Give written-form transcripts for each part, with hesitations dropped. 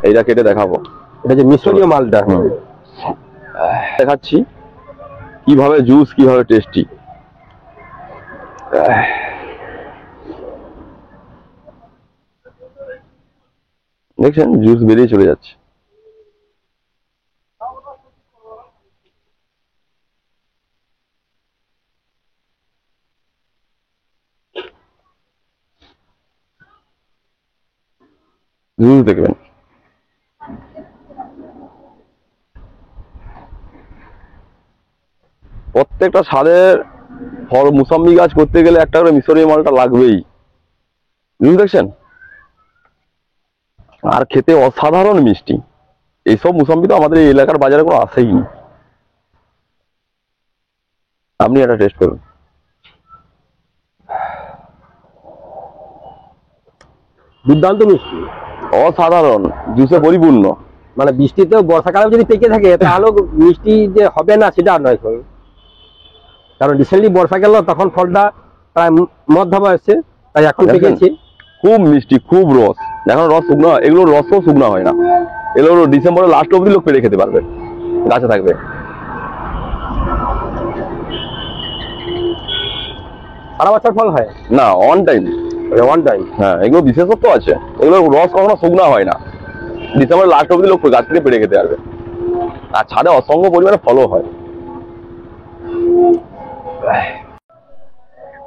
এইটা কেটে দেখাবো। এটা যে মিশরীয় মালটা দেখাচ্ছি কিভাবে জুস, কিভাবে টেস্টি। দেখছেন জুস বেরিয়ে চলে যাচ্ছে। জুস দেখবেন প্রত্যেকটা স্বাদের ফল। মুসাম্বি গাছ করতে গেলে একটা করে মিশরীয় মালটা লাগবেই। জুস দেখছেন, আর খেতে অসাধারণ মিষ্টি। এইসব মুসাম্বি তো আমাদের এই এলাকার বাজারে কোনো আসেই না। আপনি এটা টেস্ট করুন। দুর্দান্ত মিষ্টি, অসাধারণ, জুসে পরিপূর্ণ। মানে বৃষ্টিতেও বর্ষাকালে যদি পেকে থাকে তাহলে মিষ্টি যে হবে না সেটা আর নয়, কারণ রিসেন্টলি বর্ষা গেল তখন ফলটা প্রায় মধ্য বয়সে, তাই এখন পেকেছে। খুব মিষ্টি, খুব রস। এখন রস শুকনো, এগুলোর রসও শুকনো হয় না। এগুলো ডিসেম্বরের লাস্ট অব্দি লোক পেরে খেতে পারবে, গাছে থাকবে। সারা বছর ফল হয় না, অন টাইম। One time. হ্যাঁ, এগুলো বিশেষত্ব আছে। এগুলোর রস কখনো শুকনো হয় না। ডিসেম্বরের লাস্ট অব্দি লোক গাছ থেকে পেরে খেতে পারবে। আর ছাদে অসংখ্য পরিমাণে ফলও হয়।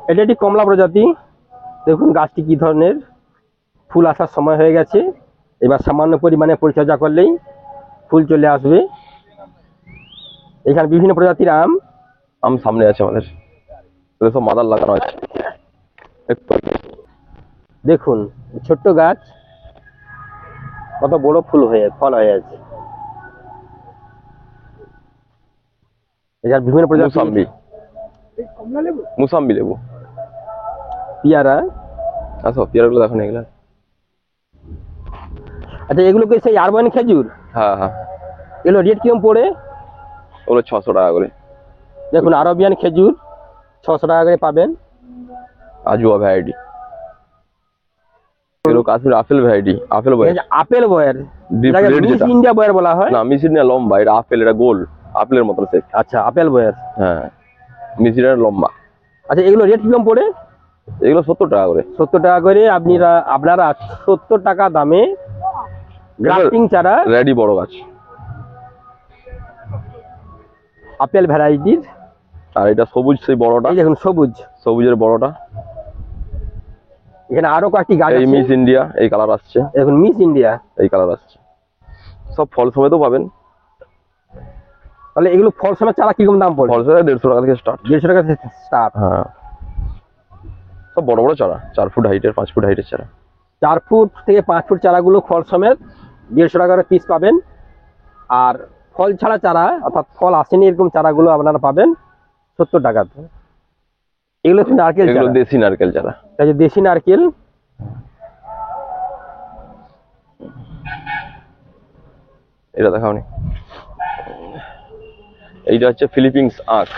এটা একটি কমলা প্রজাতি। দেখুন গাছটি কি ধরনের, ফুল আসার সময় হয়ে গেছে। এবার সামান্য পরিমাণে পরিচর্যা করলেই ফুল চলে আসবে। এখানে বিভিন্ন প্রজাতির আম সামনে আছে আমাদের, সব মাদার লাগানো আছে। দেখুন ছোট্ট গাছ, কত বড় ফুল হয়ে ফল হয়ে আছে। এখানে বিভিন্ন প্রজাতির মুসাম্বি লেবু, পেয়ারা। আচ্ছা পেয়ারাগুলো দেখো এগুলো। আচ্ছা এগুলোকে সেই আরবানি খেজুর। হ্যাঁ হ্যাঁ, এগুলো রেট কিরম পড়ে? ওগুলো 600 টাকা করে। দেখুন আরবিয়ান খেজুর 600 টাকা করে পাবেন। আজুয়া ভ্যারাইটি, এগুলো কাশ্মীর আপেল ভ্যারাইটি। আপেল বয়ের, আপেল বয়ের, মিস ইন্ডিয়া বয়ের বলা হয় না। মিস ইন্ডিয়া লম্বা, এটা আপেল, এটা গোল আপেলের মতো শেপ। আচ্ছা আপেল বয়ের, হ্যাঁ, মিস ইন্ডিয়া লম্বা। আচ্ছা এগুলো রেট কিরম পড়ে? এগুলো 70 টাকা করে। 70 টাকা করে। আপনারা 70 টাকা দামে গ্রাফটিং চারা, রেডি বড় গাছ, আপেল ভ্যারাইটির। আর এটা সবুজ, সেই বড়টা। এই দেখুন সবুজ, সবুজের বড়টা। এখানে আরো কয়েকটি গাছ এই আছে। মিস ইন্ডিয়া, এই কালার আসছে। দেখুন মিস ইন্ডিয়া, এই কালার আসছে। সব ফল সমেতও পাবেন। তাহলে এগুলো ফল সমেত চারা কিরকম দাম পড়বে? ফল সমেত 150 টাকা থেকে স্টার্ট। 150 টাকা থেকে স্টার্ট। হ্যাঁ, সব বড় বড় চারা, 4 ফুট হাইটের, 5 ফুট হাইটের চারা। 4 ফুট থেকে 5 ফুট চারাগুলো ফল সমেত 150 টাকা করে পিস পাবেন। আর ফল ছাড়া চারা, অর্থাৎ ফল আসেনি এরকম চারাগুলো আপনারা পাবেন 70 টাকাতে। এগুলো হচ্ছে নারকেল চারা, এগুলো দেশি নারকেল চারা। এই যে দেশি নারকেল। এটা দেখাওনি। এইটা হচ্ছে ফিলিপিন্স আখ।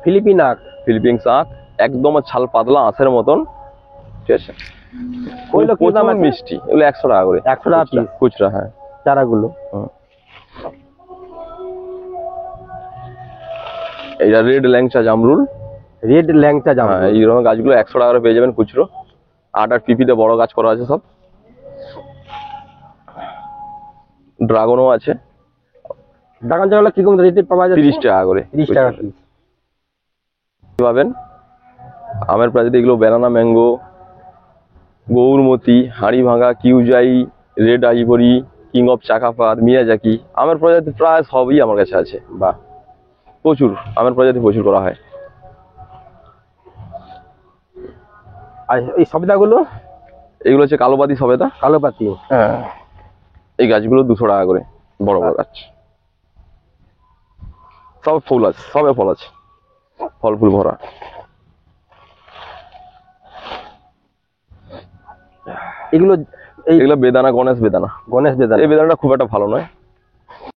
ফিলিপিন আখ, ফিলিপিন্স আখ একদম ছাল পাতলা আঁশের মতন, ঠিক আছে। ওইগুলো কি দাম আছে? মিষ্টি, এগুলো 100 টাকা করে। 100 টাকা পিস খুচরা। হ্যাঁ, চারাগুলো। এইটা রেড ল্যাংচা জামরুল। রেড ল্যাংচা জামরুল, হ্যাঁ, এইরকম গাছগুলো 100 টাকা করে পেয়ে যাবেন খুচরো। 8 পিপিতে বড় গাছ করা আছে সব। ড্রাগনও আছে। ড্রাগন চারাগুলো কিরকম রেটে পাওয়া যাচ্ছে? 30 টাকা করে। 30 টাকা পিস পাবেন। আমের প্রজাতি এগুলো ব্যানানা ম্যাঙ্গো, গৌরমতি, হাড়ি ভাঙা, কিউজাই, red ivory, king of Chakapat, Miyazaki. আমের প্রজাতি প্রায় সবই আমার কাছে আছে। বাহ, প্রচুর আমের প্রজাতি প্রচুর করা হয়। আর এই সবেদাগুলো? এগুলো হচ্ছে কালোপাতি সবেদা। কালোপাতি, হ্যাঁ, এই গাছগুলো 200 টাকা করে, বড় বড় গাছ। সব ফুল আছে, সবে ফল আছে, ফল ফুল ভরা। এগুলো এগুলো বেদানা, গণেশ বেদানা। গণেশ বেদানা। এই বেদানাটা খুব একটা ভালো নয়।